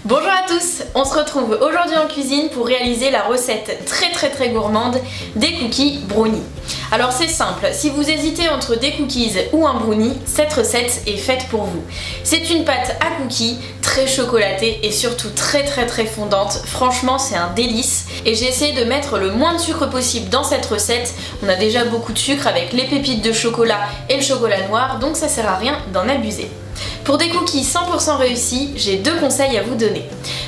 Bonjour à tous, on se retrouve aujourd'hui en cuisine pour réaliser la recette très gourmande des cookies brownie. Alors c'est simple, si vous hésitez entre des cookies ou un brownie, cette recette est faite pour vous. C'est une pâte à cookies très chocolatée et surtout très fondante, franchement c'est un délice. Et j'ai essayé de mettre le moins de sucre possible dans cette recette, on a déjà beaucoup de sucre avec les pépites de chocolat et le chocolat noir, donc ça sert à rien d'en abuser. Pour des cookies 100% réussis, j'ai deux conseils à vous donner.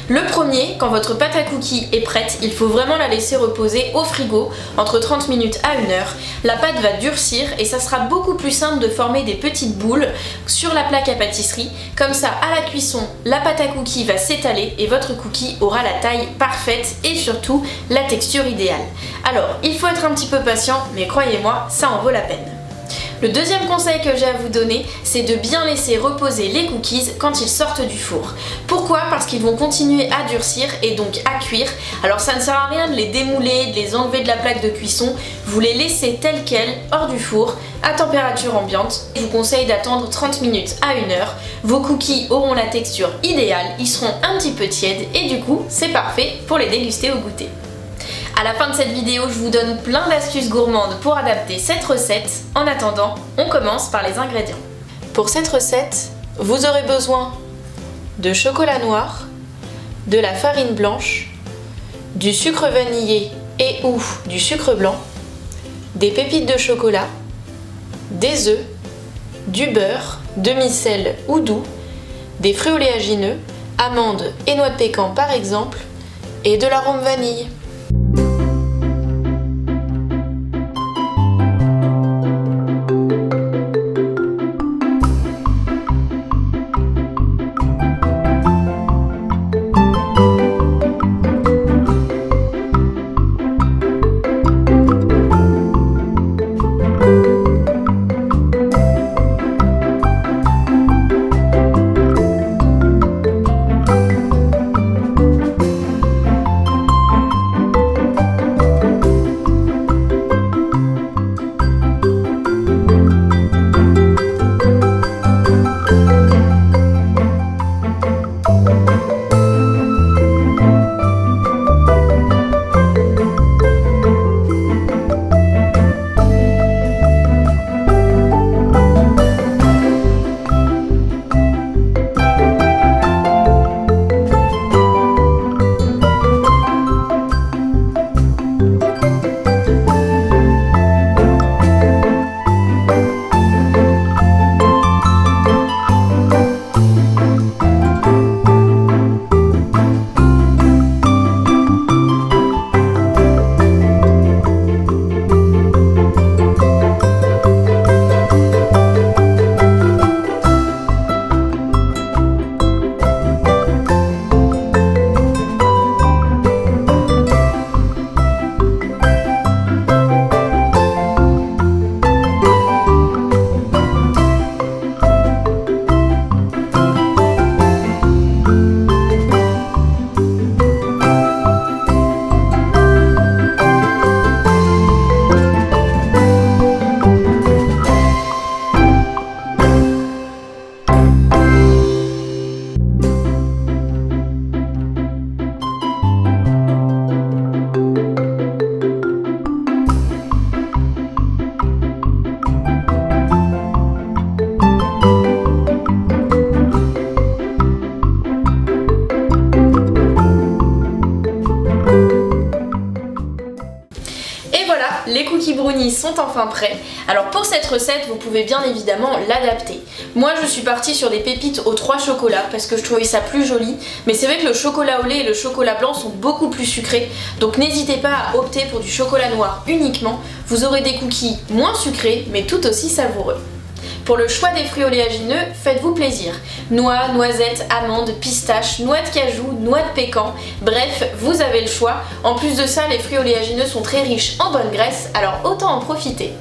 Le premier, quand votre pâte à cookies est prête, il faut vraiment la laisser reposer au frigo entre 30 minutes à 1 heure. La pâte va durcir et ça sera beaucoup plus simple de former des petites boules sur la plaque à pâtisserie. Comme ça, à la cuisson, la pâte à cookies va s'étaler et votre cookie aura la taille parfaite et surtout la texture idéale. Alors, il faut être un petit peu patient, mais croyez-moi, ça en vaut la peine. Le deuxième conseil que j'ai à vous donner, c'est de bien laisser reposer les cookies quand ils sortent du four. Pourquoi ? Parce qu'ils vont continuer à durcir et donc à cuire. Alors ça ne sert à rien de les démouler, de les enlever de la plaque de cuisson. Vous les laissez telles quelles, hors du four, à température ambiante. Je vous conseille d'attendre 30 minutes à 1 heure. Vos cookies auront la texture idéale, ils seront un petit peu tièdes et du coup, c'est parfait pour les déguster au goûter. À la fin de cette vidéo, je vous donne plein d'astuces gourmandes pour adapter cette recette. En attendant, on commence par les ingrédients. Pour cette recette, vous aurez besoin de chocolat noir, de la farine blanche, du sucre vanillé et ou du sucre blanc, des pépites de chocolat, des œufs, du beurre, demi-sel ou doux, des fruits oléagineux, amandes et noix de pécan par exemple, et de l'arôme vanille. Les cookies brownies sont enfin prêts. Alors pour cette recette, vous pouvez bien évidemment l'adapter. Moi je suis partie sur des pépites aux 3 chocolats parce que je trouvais ça plus joli. Mais c'est vrai que le chocolat au lait et le chocolat blanc sont beaucoup plus sucrés. Donc n'hésitez pas à opter pour du chocolat noir uniquement. Vous aurez des cookies moins sucrés mais tout aussi savoureux. Pour le choix des fruits oléagineux, faites-vous plaisir. Noix, noisettes, amandes, pistaches, noix de cajou, noix de pécan, bref, vous avez le choix. En plus de ça, les fruits oléagineux sont très riches en bonne graisse, alors autant en profiter.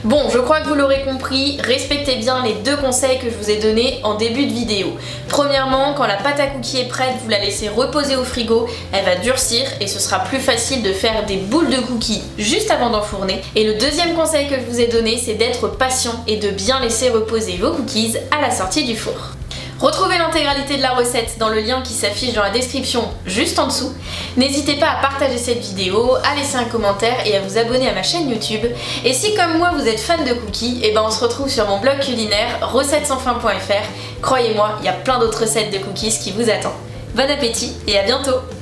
Bon, je crois que vous l'aurez compris, respectez bien les deux conseils que je vous ai donnés en début de vidéo. Premièrement, quand la pâte à cookies est prête, vous la laissez reposer au frigo, elle va durcir et ce sera plus facile de faire des boules de cookies juste avant d'enfourner. Et le deuxième conseil que je vous ai donné, c'est d'être patient et de bien laisser reposer vos cookies à la sortie du four. Retrouvez l'intégralité de la recette dans le lien qui s'affiche dans la description juste en dessous. N'hésitez pas à partager cette vidéo, à laisser un commentaire et à vous abonner à ma chaîne YouTube. Et si comme moi vous êtes fan de cookies, et ben on se retrouve sur mon blog culinaire recettessansfin.fr. Croyez-moi, il y a plein d'autres recettes de cookies qui vous attendent. Bon appétit et à bientôt!